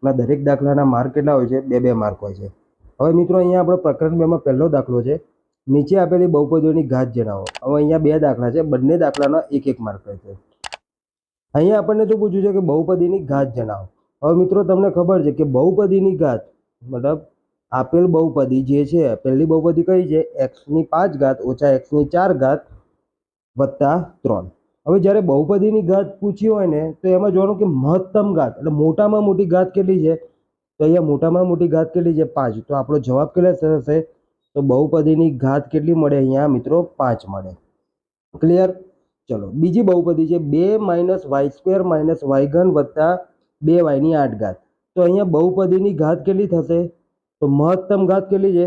એમાં દરેક દાખલાના માર્ક કેટલા હોય છે? 2-2 માર્ક હોય છે. હવે મિત્રો અહીંયા આપણો પ્રકરણ 2 માં પહેલો દાખલો છે, નીચે આપેલી બહુપદીઓની ઘાત જણાવો. હવે અહીંયા 2 દાખલા છે, બંને દાખલાના 1-1 માર્ક રહેશે. અહીંયા આપણને શું પૂછ્યું છે કે બહુપદીની ઘાત જણાવો. હવે મિત્રો તમને ખબર છે કે બહુપદીની ઘાત મતલબ આપેલ બહુપદી જે છે, પહેલી બહુપદી કઈ છે? x ની 5 ઘાત ઓછા x ની 4 ઘાત વત્તા 3. હવે જ્યારે બહુપદીની ઘાત પૂછી હોય ને તો એમાં જોવાનું કે મહત્તમ ઘાત એટલે મોટામાં મોટી ઘાત કેટલી છે? તો અહીંયા મોટામાં મોટી ઘાત કેટલી છે? 5. તો આપણો જવાબ કેટલો થશે? તો બહુપદીની ઘાત કેટલી મળે અહીંયા મિત્રો? 5 મળે. ક્લિયર? ચલો બીજી બહુપદી છે 2 - y² - y³ વત્તા 2y ની 8 ઘાત. તો અહીંયા બહુપદીની ઘાત કેટલી થશે? તો મહત્તમ ઘાત કેટલી છે?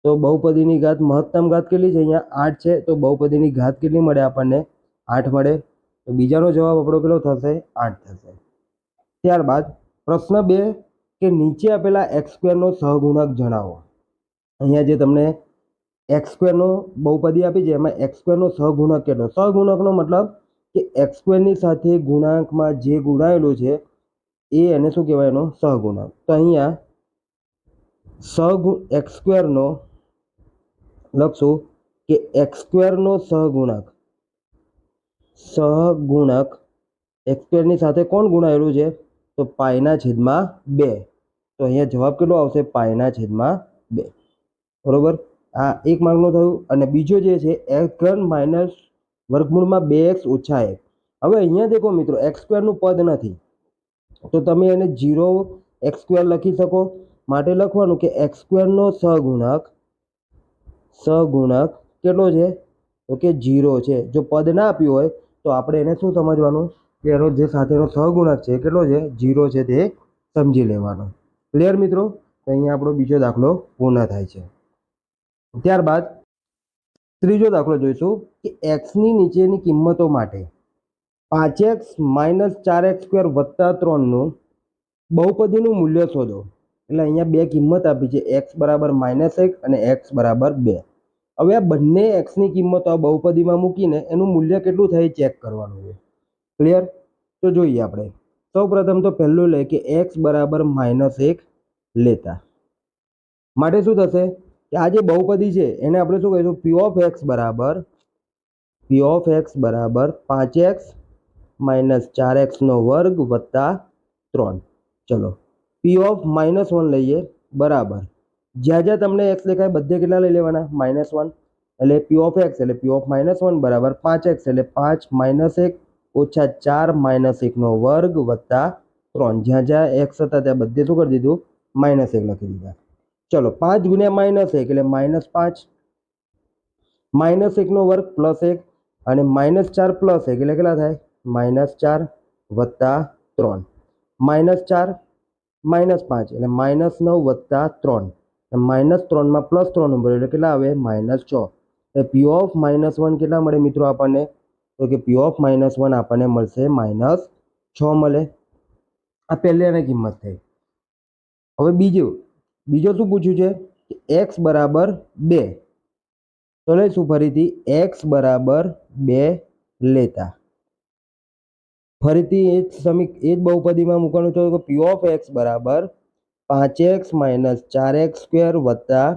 તો બહુપદીની ઘાત મહત્તમ ઘાત કેટલી છે? અહીંયા 8 છે. તો બહુપદીની ઘાત કેટલી મળે આપણને? 8 મળે. તો બીજાનો જવાબ આપણો કેટલો થશે? 8 થશે. ત્યારબાદ પ્રશ્ન 2 કે નીચે આપેલા x² નો સહગુણક જણાવો. અહીંયા જે તમને x² નો બહુપદી આપી છે એમાં x² નો સહગુણક કેટલો? સહગુણકનો મતલબ કે x² ની સાથે ગુણાંકમાં જે ગુણાયેલું છે એને શું કહેવાય? એનો સહગુણક. તો અહીંયા x² નો લખશું કે x² નો સહગુણક x² ની સાથે કોણ ગુણાયેલું છે? તો π/2. તો અહીંયા જવાબ કેટલો આવશે? π/2. બરોબર. આ 1 માર્કનું થયું. અને બીજો જે છે x³ - વર્ગમૂળમાં 2x - 1. હવે અહીંયા દેખો મિત્રો x² નું પદ નથી તો તમે એને 0x² લખી શકો. માટે લખવાનું કે x² નો સહગુણક કેટલો છે? તો કે 0 છે. જો પદ ના આપ્યું હોય તો આપણે એને શું સમજવાનું કે એનો જે સાથેનો સહગુણક છે કેટલો છે? 0 છે તે સમજી લેવાનો. ક્લિયર મિત્રો? તો અહીંયા આપણો બીજો દાખલો પૂર્ણ થાય છે. ત્યારબાદ ત્રીજો દાખલો જોઈશું કે x ની નીચેની કિંમતો માટે 5x - 4x² વત્તા 3 નું બહુપદીનું મૂલ્ય શોધો. એટલે અહીંયા બે કિંમત આપી છે, x બરાબર -1 અને x બરાબર 2. હવે આ બંને x ની કિંમતો આ બહુપદીમાં મૂકીને એનું મૂલ્ય કેટલું થાય ચેક કરવાનું છે. ક્લિયર? તો જોઈએ આપણે. સૌપ્રથમ તો પહેલું લે કે x બરાબર -1 લેતા માટે શું થશે કે આ જે બહુપદી છે એને આપણે શું કહીશું? p of x બરાબર 5x - 4x² વત્તા 3. ચલો p of -1 લઈએ બરાબર જ્યાં જ્યાં તમને x દેખાય બધે કેટલા લઈ લેવાના? -1. એટલે p of x એટલે p of -1 બરાબર 5x એટલે 5 - 1 ઓછા 4 - 1² વત્તા 3. જ્યાં જ્યાં x હતા ત્યાં બધે શું કરી દીધું? -1 લખી દીધા. ચલો 5 × -1 એટલે -5 -1² +1 અને -4 + 1 એટલે કેટલા થાય? -4 વત્તા 3. -4 -5 એટલે -9 વત્તા 3. -3 માં +3 ઉમેરો એટલે કેટલા આવે? -6. p of -1 કેટલા મળે મિત્રો આપણને? તો કે p of -1 આપણને મળશે -6 મળે. આ પહેલી કિંમત થઈ. હવે બીજો શું પૂછ્યું છે કે x બરાબર 2. તો લઈશું ફરીથી x બરાબર 2 લેતા ફરીથી એ જ બહુપદીમાં મૂકવાનું છે તો p of x બરાબર 5x - 4x² વત્તા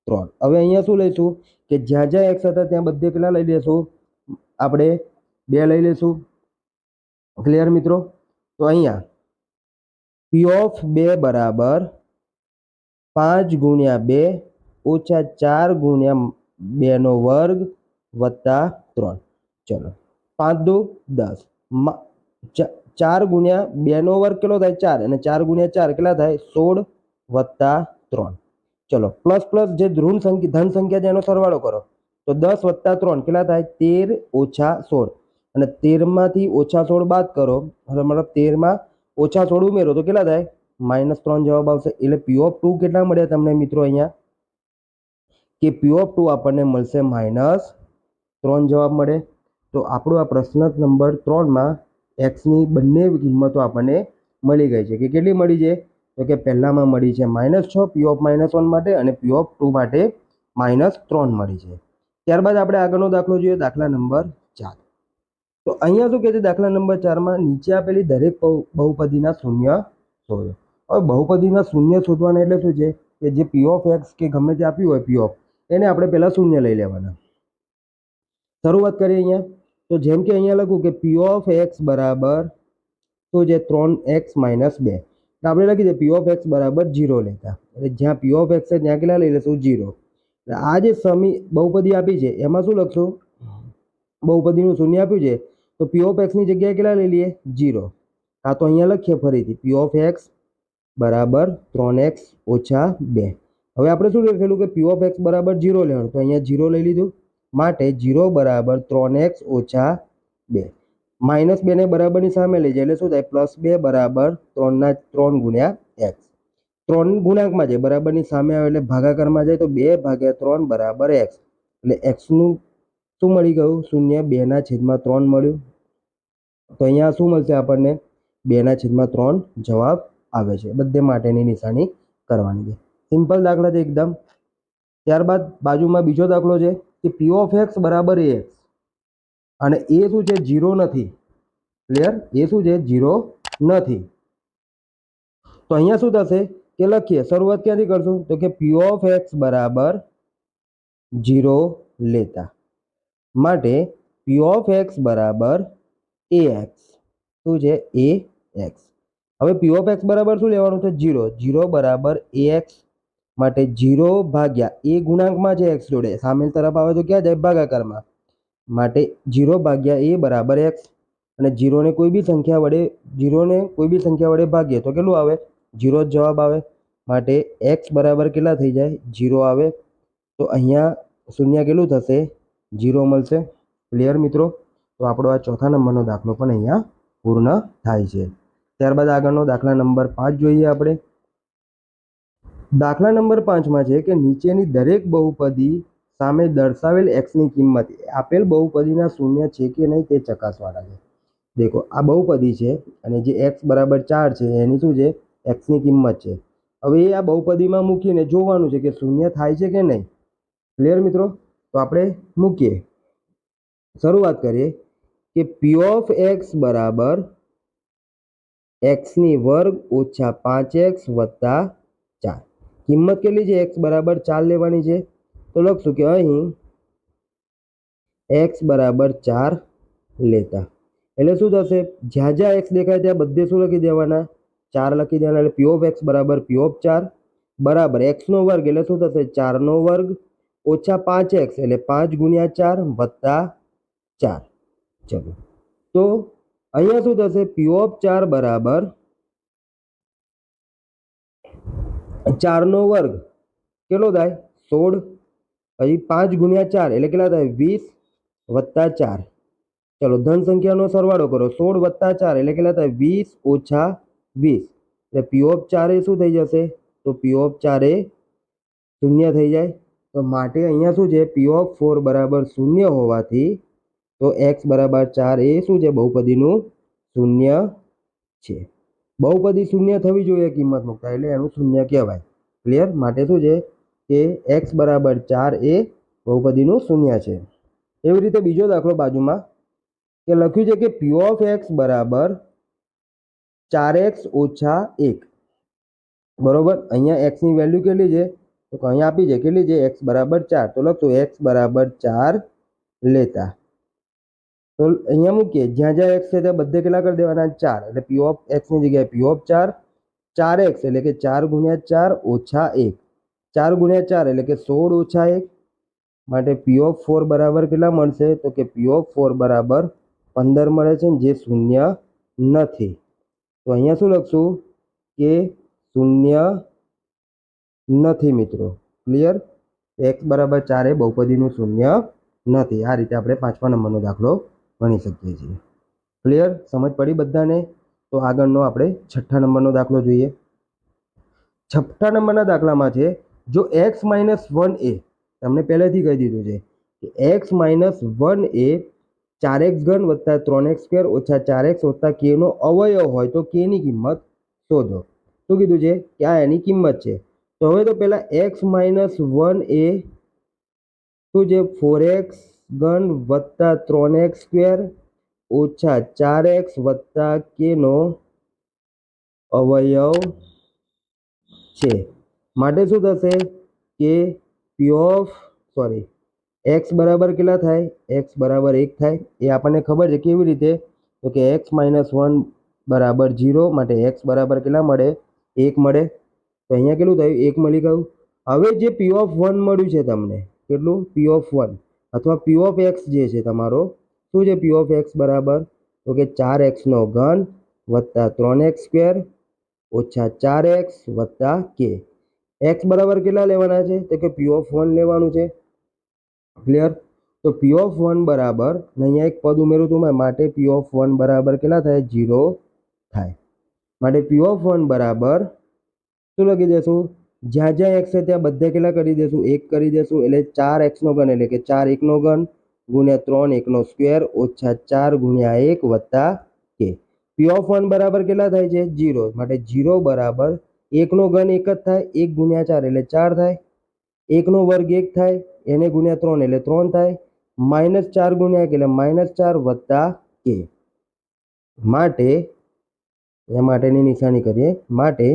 3. હવે અહીંયા શું લઈશું કે જ્યાં જ્યાં x હતા ત્યાં બધે કેટલા લઈ લેશું? આપણે 2 લઈ લેશું. ક્લિયર મિત્રો? તો અહીંયા p of 2 બરાબર 5 × 2 ઓછા 4 × 2² વત્તા 3. ચલો 5 × 2 10. 4 × 2² કેટલો થાય? 4 અને 4 × 4 કેટલા થાય? 16 વત્તા 3. ચલો પ્લસ જે ધન સંખ્યા છે એનો સરવાળો કરો તો 10 વત્તા 3 કેટલા થાય? 13 ઓછા 16. અને 13 માંથી ઓછા 16 બાદ કરો મતલબ 13 માં ઓછા 16 ઉમેરો તો કેટલા થાય? -3 જવાબ આવશે. એટલે p of 2 કેટલા મળ્યા તમને મિત્રો? અહીંયા કે p of 2 આપણને મળશે -3 જવાબ મળે. તો આપણો આ પ્રશ્ન નંબર 3 માં x ની બંને કિંમતો આપણને મળી ગઈ છે. કે કેટલી મળી છે? તો કે પહેલામાં મળી છે -6 p of -1 માટે અને p of 2 માટે -3 મળી છે. ત્યારબાદ આપણે આગળનો દાખલો જોઈએ, દાખલા નંબર 4. તો અહીંયા શું કહે છે દાખલા નંબર 4 માં નીચે આપેલી દરેક બહુપદીના શૂન્ય શોધો. હવે બહુપદીના શૂન્ય શોધવાના એટલે શું છે કે જે પી ઓફ એક્સ કે ગમે તે આપ્યું હોય પી ઓફ એને આપણે પહેલાં શૂન્ય લઈ લેવાના. શરૂઆત કરીએ અહીંયા. તો જેમ કે અહીંયા લખું કે પી ઓફ એક્સ બરાબર શું છે 3x - 2. તો આપણે લખી દઈએ પી ઓફ એક્સ બરાબર 0 લેતા. એટલે જ્યાં પી ઓફ એક્સ છે ત્યાં કેટલા લઈ લઈશું 0. આ જે બહુપદી આપી છે એમાં શું લખશું, બહુપદીનું શૂન્ય આપ્યું છે તો પી ઓફ એક્સની જગ્યાએ કેટલા લઈ લઈએ 0. આ તો અહીંયા લખીએ ફરીથી પી ઓફ એક્સ બરાબર 3x - 2. હવે આપણે શું લખેલું કે પી ઓફ એક્સ બરાબર 0 લેવાનું, તો અહીંયા 0 લઈ લીધું. માટે 0 બરાબર 3x - 2. -2 ને બરાબરની સામે લઈ જાય એટલે શું થાય +2 બરાબર 3 ગુણ્યા x. 3 ગુણાંકમાં છે બરાબરની સામે આવે એટલે ભાગાકારમાં જાય તો 2/3 બરાબર x. એટલે xનું શું મળી ગયું 0 2/3 મળ્યું. તો અહીંયા શું મળશે આપણને 2/3 જવાબ આવે છે. બધે માટેની નિશાની કરવાની છે. સિમ્પલ દાખલા છે એકદમ. ત્યારબાદ બાજુમાં બીજો દાખલો છે કે પી ઓફ એક્સ બરાબર ax અને એ શું છે 0 નથી. ક્લિયર? એ શું છે 0 નથી. તો અહીંયા શું થશે કે લખીએ, શરૂઆત ક્યાંથી કરશું તો કે પી ઓફ એક્સ બરાબર 0 લેતા. માટે પી ઓફ એક્સ બરાબર ax. શું છે ax. હવે પી ઓફ એક્સ બરાબર શું લેવાનું છે 0. 0 બરાબર ax. માટે 0 ભાગ્યા એ ગુણાંકમાં છે x જોડે, સામેલ તરફ આવે તો ક્યાં જાય ભાગાકારમાં. માટે 0 ભાગ્યા એ બરાબર x. અને 0 ને કોઈ બી સંખ્યા વડે ભાગીએ તો કેટલું આવે 0 જ જવાબ આવે. માટે x બરાબર કેટલા થઈ જાય 0 આવે. તો અહીંયા શૂન્ય કેટલું થશે 0 મળશે. ક્લિયર મિત્રો? તો આપણો આ ચોથા નંબરનો દાખલો પણ અહીંયા પૂર્ણ થાય છે. ત્યારબાદ આગળનો દાખલા નંબર 5 જોઈએ આપણે. દાખલા નંબર 5માં છે કે નીચેની દરેક બહુપદી સામે દર્શાવેલ એક્સની કિંમત આપેલ બહુપદીના શૂન્ય છે કે નહીં તે ચકાસવાના છે. દેખો આ બહુપદી છે અને જે x બરાબર 4 છે એની શું છે એક્સની કિંમત છે. હવે આ બહુપદીમાં મૂકીને જોવાનું છે કે શૂન્ય થાય છે કે નહીં. ક્લિયર મિત્રો? તો આપણે મૂકીએ. શરૂઆત કરીએ કે પી ઓફ એક્સ બરાબર x² - 5x + 4. કિંમત કેટલી છે x બરાબર 4 લેવાની છે. તો લખશું કે અહીં x બરાબર 4 લેતા. એટલે શું થશે જ્યાં જ્યાં x દેખાય ત્યાં બધે શું લખી દેવાના 4 લખી દેવાના. એટલે પી ઓફ એક્સ બરાબર પી ઓફ 4 બરાબર x² એટલે શું થશે 4² - 5x એટલે 5 ગુણ્યા 4 વત્તા 4. ચલો તો અહીંયા શું થશે પી ઓફ 4 બરાબર 4² કેટલો થાય 16. પછી 5 ગુણ્યા 4 એટલે કેટલા થાય 20 વત્તા 4. ચલો ધન સંખ્યાનો સરવાળો કરો 16 વત્તા 4 એટલે કેટલા થાય 20 ઓછા 20. એટલે પી ઓફ 4 એ શું થઈ જશે તો પી ઓફ 4 એ શૂન્ય થઈ જાય. તો માટે અહીંયા શું છે પી ઓફ 4 બરાબર શૂન્ય હોવાથી તો x બરાબર 4 એ શું છે બહુપદીનું શૂન્ય છે. બહુપદી શૂન્ય થવી જોઈએ કિંમત મૂકતા એટલે એનું શૂન્ય કહેવાય. ક્લિયર? માટે શું છે કે x બરાબર 4 એ બહુપદીનું શૂન્ય છે. એવી રીતે બીજો દાખલો બાજુમાં કે લખ્યું છે કે પી ઓફ એક્સ બરાબર 4x - 1. બરોબર? અહીંયા x ની વેલ્યુ કેટલી છે તો અહીંયા આપી છે કેટલી છે x બરાબર 4. તો લખશું x બરાબર 4 લેતા. તો અહીંયા મૂકીએ જ્યાં જ્યાં x છે ત્યાં બધે કેટલા કરી દેવાના 4. એટલે પી ઓફ એક્સની જગ્યાએ પી ઓફ 4 4x એટલે કે 4 ગુણ્યા 4 ઓછા 1. 4 ગુણ્યા 4 એટલે કે 16 ઓછા 1. માટે પી ઓફ 4 બરાબર કેટલા મળશે તો કે પી ઓફ 4 બરાબર 15 મળે છે જે શૂન્ય નથી. તો અહીંયા શું લખશું કે શૂન્ય નથી મિત્રો. ક્લિયર? x બરાબર 4 એ બહુપદીનું શૂન્ય નથી. આ રીતે આપણે 5મા નંબરનો દાખલો ગણી શકીએ છીએ. ક્લિયર? સમજ પડી બધાને? તો આગળનો આપણે 6ઠ્ઠા નંબરનો દાખલો જોઈએ. 6ઠ્ઠા નંબરના દાખલામાં છે જો x - 1 તમને પહેલેથી કહી દીધું છે કે x - 1 એ 4x³ + 3x² - 4x + k નો અવયવ હોય તો k ની કિંમત શોધો. શું કીધું છે કે આ એની કિંમત છે. તો હવે તો પહેલા x - 1 એ શું છે 4x³ + 3x² - 4x + k નો અવયવ છે. માટે શું થશે કે પી ઓફ એક્સ બરાબર કેટલા થાય? એક્સ બરાબર 1 થાય. એ આપણને ખબર છે. કેવી રીતે? તો કે એક્સ માઇનસ 1 બરાબર 0. માટે એક્સ બરાબર કેટલા મળે? 1 મળે. તો અહીંયા કેટલું થયું? 1 મળી ગયું. હવે જે પી ઓફ 1 મળ્યું છે તમને, કેટલું? પી ઓફ 1 અથવા પી ઓફ એક્સ જે છે તમારો, શું છે પી ઓફ એક્સ બરાબર? તો કે 4x નો ઘન વત્તા 3x સ્ક્વેર ઓછા 4x વત્તા કે. એક્સ બરાબર કેટલા લેવાના છે? તો કે પી ઓફ 1 લેવાનું છે. ક્લિયર? તો પી ઓફ 1 બરાબર, અહીંયા એક પદ ઉમેરું છું માટે પી ઓફ 1 બરાબર કેટલા થાય? 0 થાય. માટે પી ઓફ 1 બરાબર શું લખી દેશું? જ્યાં જ્યાં એક્સ છે ત્યાં બધે કેટલા કરી દેશું? 1 કરી દેશું. એટલે 4x નો ઘન એટલે કે 4 1 નો ઘન ગુણ્યા 3 1 નો સ્ક્વેર ઓછા 4 ગુણ્યા 1 વત્તા કે. પી ઓફ 1 બરાબર કેટલા થાય છે? 0. માટે 0 બરાબર 1 નો ઘન 1 જ થાય. 1 ગુણ્યા 4 એટલે 4 થાય. 1 નો વર્ગ 1 થાય. એને ગુણ્યા 3 એટલે 3 થાય. -4 ગુણ્યા 1 એટલે -4 વત્તા કે. માટે એ માટેની નિશાની કરીએ. માટે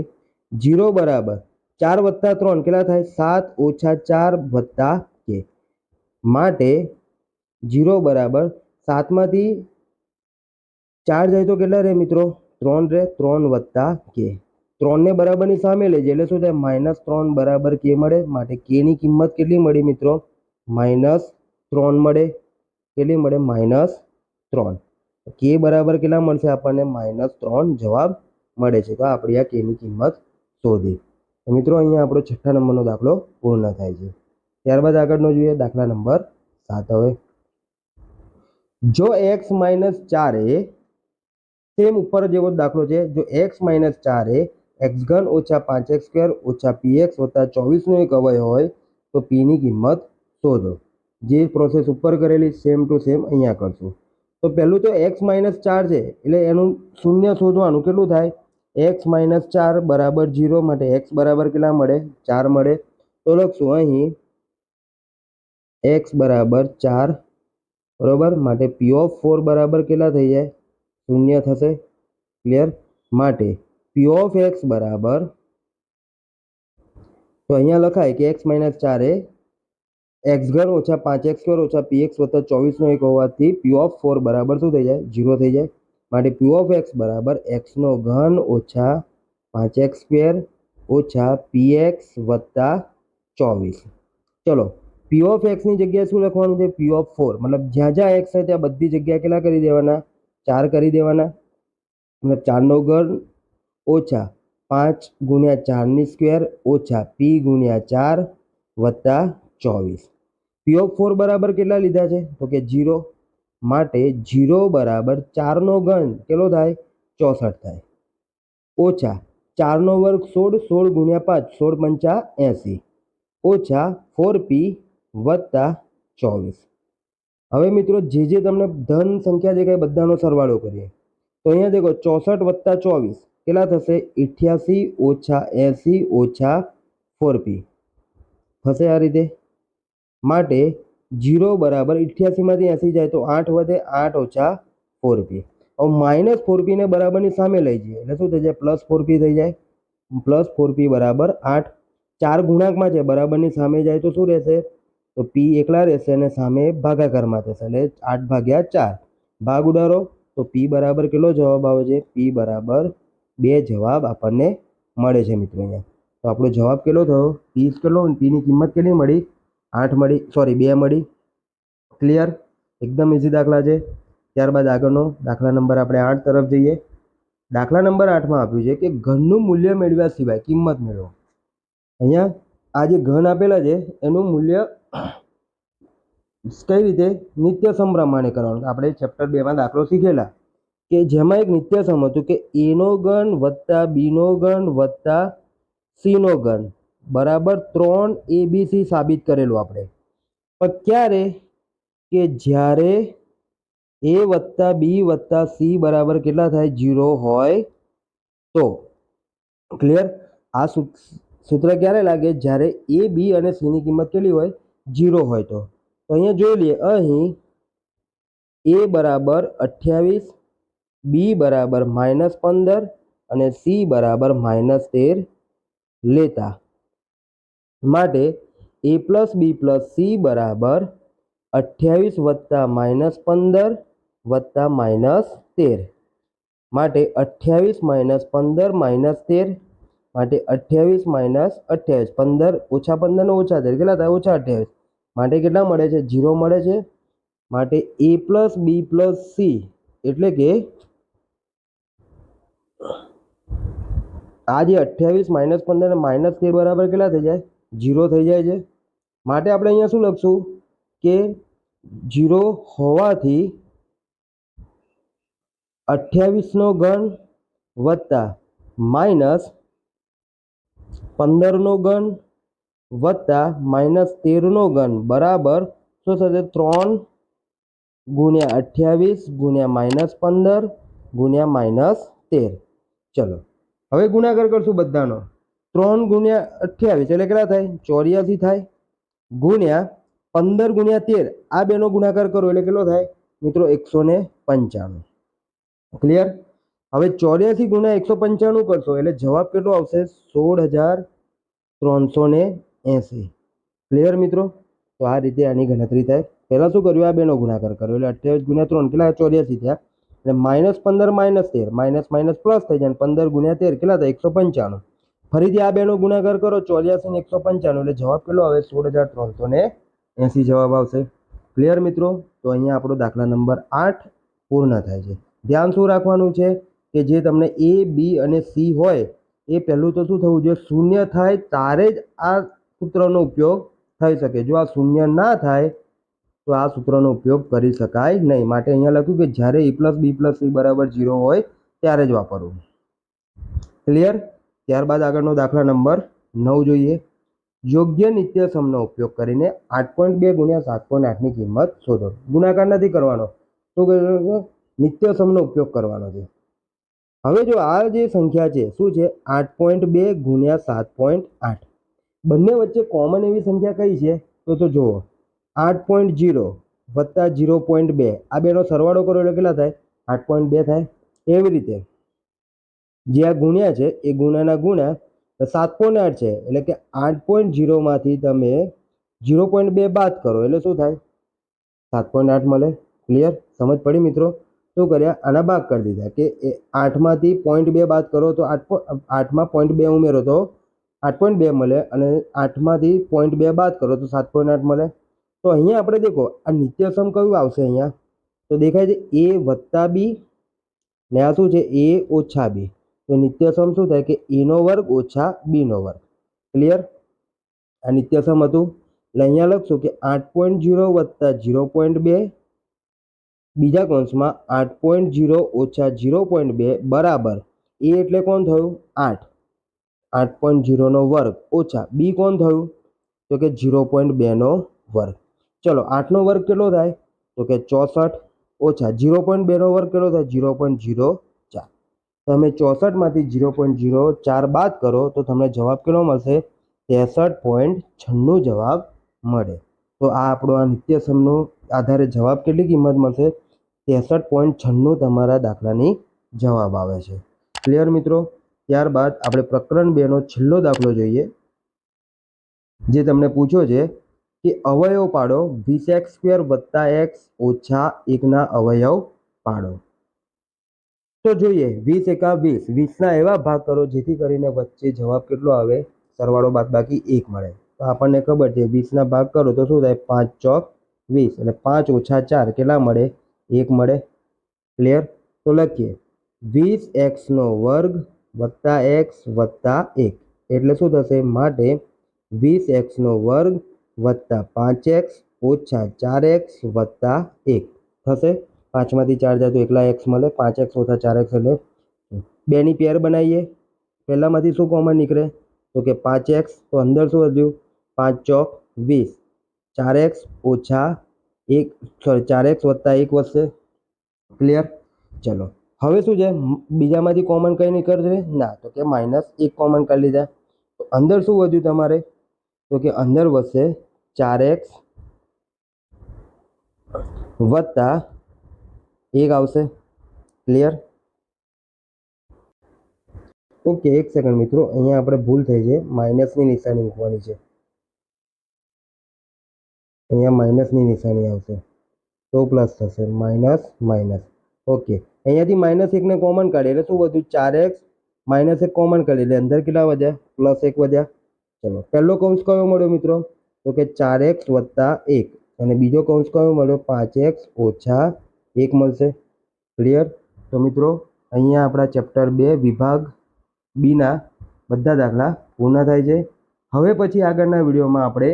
0 બરાબર 4 વત્તા 3 કેટલા થાય? 7 ઓછા 4 વત્તા કે. માટે 0 બરાબર 7 માંથી 4 જાય તો કેટલા રહે મિત્રો? 3 રહે. 3 વત્તા કે. 3 ને બરાબરની સામે લેજે એટલે શું થાય? -3 બરાબર કે મળે. માટે કે ની કિંમત કેટલી મળી મિત્રો? -3 મળે. કેટલી મળે? -3. કે બરાબર કેટલા મળશે આપણને? -3 જવાબ મળે છે. તો આપણે આ કે ની કિંમત શોધી. તો મિત્રો અહીંયા આપણો 6થા નંબરનો દાખલો પૂર્ણ થાય છે. ત્યારબાદ આગળનો જોઈએ દાખલા નંબર 7. હવે જો x - 4 એ સેમ ઉપર જેવો દાખલો છે. જો x - 4 એ x ઘન ઓછા 5x સ્ક્વેર ઓછા px વત્તા 24 નો એક અવયવ હોય તો p ની કિંમત શોધો. જે પ્રોસેસ ઉપર કરેલી સેમ ટુ સેમ અહીંયા કરશું. તો પહેલું તો x - 4 છે એટલે એનું શૂન્ય શોધવાનું. કેટલું થાય? x - 4 બરાબર 0. માટે x બરાબર કેટલા મળે? 4 મળે. તો લખશું અહીં x બરાબર 4 બરાબર. માટે પી ઓફ 4 બરાબર કેટલા થઈ જાય? 0 થશે. ક્લિયર? માટે પી ઓફ એક્સ બરાબર, તો અહીંયા લખાય કે x - 4 એ એક્સ ઘન ઓછા 5x સ્ક્વેર ઓછા px વત્તા 24 નો એક હોવાથી પી ઓફ 4 બરાબર શું થઈ જાય? 0 થઈ જાય. માટે પી ઓફ એક્સ બરાબર x નો ઘન ઓછા 5x સ્ક્વેર ઓછા px વત્તા 24. ચલો પી ઓફ એક્સ ની જગ્યાએ શું લખવાનું છે? પી ઓફ 4. મતલબ જ્યાં જ્યાં એક્સ છે ત્યાં બધી જગ્યાએ કેટલા કરી દેવાના? 4 કરી દેવાના. મતલબ 4 નો ઘન ઓછા 5 ગુણ્યા 4 ની સ્ક્વેર ઓછા p ગુણ્યા 4 વત્તા 24. પી ઓફ 4 બરાબર કેટલા લીધા છે? તો કે 0. માટે 0 બરાબર 4 નો ઘન કેટલો થાય? 64 થાય. ઓછા 4 નો વર્ગ 16. 16 ગુણ્યા 5 16 પંચા 80 ઓછા 4p વત્તા 24. હવે મિત્રો જે તમને ધન સંખ્યા દેખાય બધાનો સરવાળો કરીએ. તો અહીંયા દેખો 64 વત્તા 24 કેટલા થશે? 88 ઓછા 80 ઓછા 4p થશે આ રીતે. માટે 0 બરાબર 88 માંથી 80 જાય તો 8 વધે. 8 ઓછા 4p. હવે -4p ને બરાબરની સામે લઈ જઈએ એટલે શું થઈ જાય? +4p થઈ જાય. +4p બરાબર 8. 4 ગુણાંકમાં છે, બરાબરની સામે જાય તો શું રહેશે? તો p એકલા રહેશે અને સામે ભાગાકારમાં થશે એટલે 8/4. ભાગ ઉડાડો તો p બરાબર કેટલો જવાબ આવે છે? p બરાબર 2 જવાબ આપણને મળે છે મિત્રો. અહીંયા તો આપણો જવાબ કેટલો થયો? p કેટલો? p ની કિંમત કેટલી મળી? 8 મળી. 2 મળી. ક્લિયર? એકદમ ઇઝી દાખલા છે. ત્યારબાદ આગળનો દાખલા નંબર આપણે 8 તરફ જઈએ. દાખલા નંબર 8માં આપ્યું છે કે ઘનનું મૂલ્ય મેળવ્યા સિવાય કિંમત મેળવો. અહીંયા આ જે ઘન આપેલા છે એનું મૂલ્ય કઈ રીતે? નિત્યસમ પ્રમાણે કરવાનું. આપણે ચેપ્ટર 2માં દાખલો શીખેલા કે જેમાં એક નિત્યસમ હતું કે a નો ઘન વત્તા b નો ઘન વત્તા c નો ઘન બરાબર 3 abc સાબિત કરેલું આપણે. પણ ક્યારે? કે જ્યારે a વત્તા b વત્તા c બરાબર કેટલા થાય? 0 હોય તો. ક્લિયર? આ સૂત્ર ક્યારે લાગે? જ્યારે a b અને c ની કિંમત કેટલી હોય? 0 હોય તો. તો અહીંયા જોઈ લઈએ. અહીં a બરાબર 28, b બરાબર -15 અને c બરાબર -13 લેતા માટે a + b + c બરાબર 28 વત્તા -15 વત્તા -13 માટે 28 - 15 -13 માટે 28 - 28 15 ઓછા 15 ને ઓછા 13 કેટલા થાય ઓછા 28 માટે કેટલા મળે છે 0 મળે છે માટે a + b + c એટલે કે આ જે 28 - 15 અને -13 બરાબર કેટલા થઈ જાય 0 થઈ જાય છે માટે આપણે અહીંયા શું લખશું કે 0 હોવાથી 28 નો ઘન વત્તા -15 નો ઘન વત્તા -13 નો ઘન બરાબર શું થશે 3 ગુણ્યા 28 ગુણ્યા -15 ગુણ્યા -13 ચલો હવે ગુણાકાર કરશું બધાનો 3 ગુણ્યા 28 એટલે કેટલા થાય 84 થાય ગુણ્યા 15 ગુણ્યા 13 આ બેનો ગુણાકાર કરો એટલે કેટલો થાય મિત્રો 195 ક્લિયર હવે 84 ગુણ્યા 195 કરશો એટલે જવાબ કેટલો આવશે 16380 ક્લિયર મિત્રો તો આ રીતે આની ગણતરી થાય પહેલા શું કર્યું આ બેનો ગુણાકાર કર્યો એટલે 28 ગુણ્યા 3 કેટલા 84 થયા એટલે -15 -13 માઇનસ પ્લસ થઈ જાય 15 ગુણ્યા 13 કેટલા થાય 195 ફરીથી આ બેનો ગુણાકાર કરો 84 ને 195 એટલે જવાબ કેટલો આવે 16380 જવાબ આવશે ક્લિયર મિત્રો તો અહીંયા આપણો દાખલા નંબર 8 પૂર્ણ થાય છે ધ્યાન શું રાખવાનું છે કે જે તમને a b અને c હોય એ પહેલું તો શું થવું જોઈએ શૂન્ય થાય ત્યારે જ આ સૂત્રનો ઉપયોગ થઈ શકે જો આ શૂન્ય ના થાય તો આ સૂત્રનો ઉપયોગ કરી શકાય નહીં માટે અહીંયા લખ્યું કે જ્યારે a + b + c બરાબર 0 હોય ત્યારે જ વાપરવું ક્લિયર ત્યારબાદ આગળનો દાખલા નંબર 9 જોઈએ યોગ્ય નિત્યસમનો ઉપયોગ કરીને 8.2 ગુણ્યા 7.8 ની કિંમત શોધો ગુણાકાર નથી કરવાનો શું કરવાનું નિત્યસમનો ઉપયોગ કરવાનો છે હવે જો આ જે સંખ્યા છે શું છે 8.2 ગુણ્યા 7.8 બંને વચ્ચે કોમન એવી સંખ્યા કઈ છે તો જુઓ 8.0 વત્તા 0.2 આ બેનો સરવાળો કરો એટલે કેટલા થાય 8.2 થાય એવી રીતે જે આ ગુણ્યા છે એ ગુણ્યાના ગુણ્યા 7.8 છે એટલે કે 8.0 માંથી તમે 0.2 બાદ કરો એટલે શું થાય 7.8 મળે ક્લિયર સમજ પડી મિત્રો શું કર્યા આના ભાગ કરી દીધા કે 8 માંથી 0.2 બાદ કરો તો 8 માં 0.2 ઉમેરો તો 8.2 મળે અને 8 માંથી 0.2 બાદ કરો તો 7.8 મળે તો અહીંયા આપણે દેખો આ નિત્યસમ કયું આવશે અહીંયા તો દેખાય છે a વત્તા b ને આ શું છે a ઓછા b તો નિત્યસમ શું થાય કે a નો વર્ગ ઓછા b નો વર્ગ ક્લિયર આ નિત્યસમ હતું એટલે અહીંયા લખશું કે 8.0 વત્તા 0.2 બીજા કૌંસમાં 8.0 ઓછા 0.2 બરાબર a એટલે કોણ થયું 8 8.0 નો વર્ગ ઓછા b કોણ થયું તો કે 0.2 નો વર્ગ ચલો 8 નો વર્ગ કેટલો થાય તો કે 64 ઓછા 0.2 નો વર્ગ કેટલો થાય 0.04 તમે 64 માંથી 0.04 બાદ કરો તો તમને જવાબ કેટલો મળશે 63.96 જવાબ મળે તો આ આપણો આ નિત્યસમનો આધારે જવાબ કેટલી કિંમત મળશે 63.96 તમારા દાખલાની જવાબ આવે છે ક્લિયર મિત્રો ત્યારબાદ આપણે પ્રકરણ 2 નો છેલ્લો દાખલો જોઈએ જે તમને પૂછ્યો છે કે અવયવ પાડો 20x² + x ઓછા 1 ના અવયવ પાડો તો જોઈએ 20 એકા 20 20 ના એવા ભાગ કરો જેથી કરીને વચ્ચે જવાબ કેટલો આવે સરવાળો બાદબાકી 1 મળે તો આપણને ખબર છે 20 ના ભાગ કરો તો શું થાય 5 ચોક 20 એટલે 5 ઓછા 4 કેટલા મળે 1 મળે ક્લિયર તો લખીએ 20x નો વર્ગ વત્તા x વત્તા 1 એટલે શું થશે માટે 20x નો વર્ગ વત્તા 5x ઓછા 4x વત્તા 1 થશે 5 માંથી 4 જાય તો એકલા x મળે 5x ઓછા 4x એટલે બેની પેર બનાવીએ પહેલામાંથી શું કોમન નીકળે તો કે 5x તો અંદર શું વધ્યું 5 ચોક 20 4x ઓછા 1 સોરી 4x વત્તા 1 વધશે ક્લિયર ચલો હવે શું છે બીજામાંથી કોમન કઈ નીકળશે ના તો કે -1 કોમન કરી લીધા તો અંદર શું વધ્યું તમારે તો કે અંદર વધશે 4x વત્તા 1 આવશે ક્લિયર ઓકે, એક સેકન્ડ મિત્રો, અહીંયા આપણે ભૂલ થઈ છે, માઇનસની નિશાની મૂકવાની છે. અહીંયા માઇનસની નિશાની આવશે તો પ્લસ થશે, માઇનસ માઇનસ. ઓકે, અહીંયાથી -1 કોમન કાઢીએ એટલે શું વધ્યું? 4x -1 કોમન કાઢીએ એટલે અંદર કેટલા વધ્યા? +1 વધ્યા. ચલો, પહેલો કૌંસ કયો મળ્યો મિત્રો? તો કે 4x + 1. અને બીજો કૌંસ કયો મળ્યો? 5x - 1 મળશે. ક્લિયર? તો મિત્રો અહીંયા આપણા ચેપ્ટર 2 વિભાગ બીના બધા દાખલા પૂર્ણ થાય છે. હવે પછી આગળના વિડીયોમાં આપણે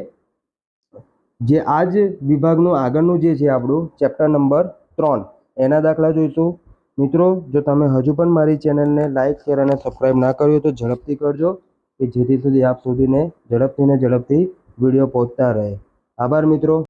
જે આ જ વિભાગનું આગળનું જે છે આપણું ચેપ્ટર નંબર 3 એના દાખલા જોઈશું. મિત્રો, જો તમે હજુ પણ મારી ચેનલને લાઇક, શેર અને સબસ્ક્રાઈબ ના કર્યું તો ઝડપથી કરજો, કે જેથી સુધી આપ સુધીને ઝડપથી વિડીયો પહોંચતા રહે. આભાર મિત્રો.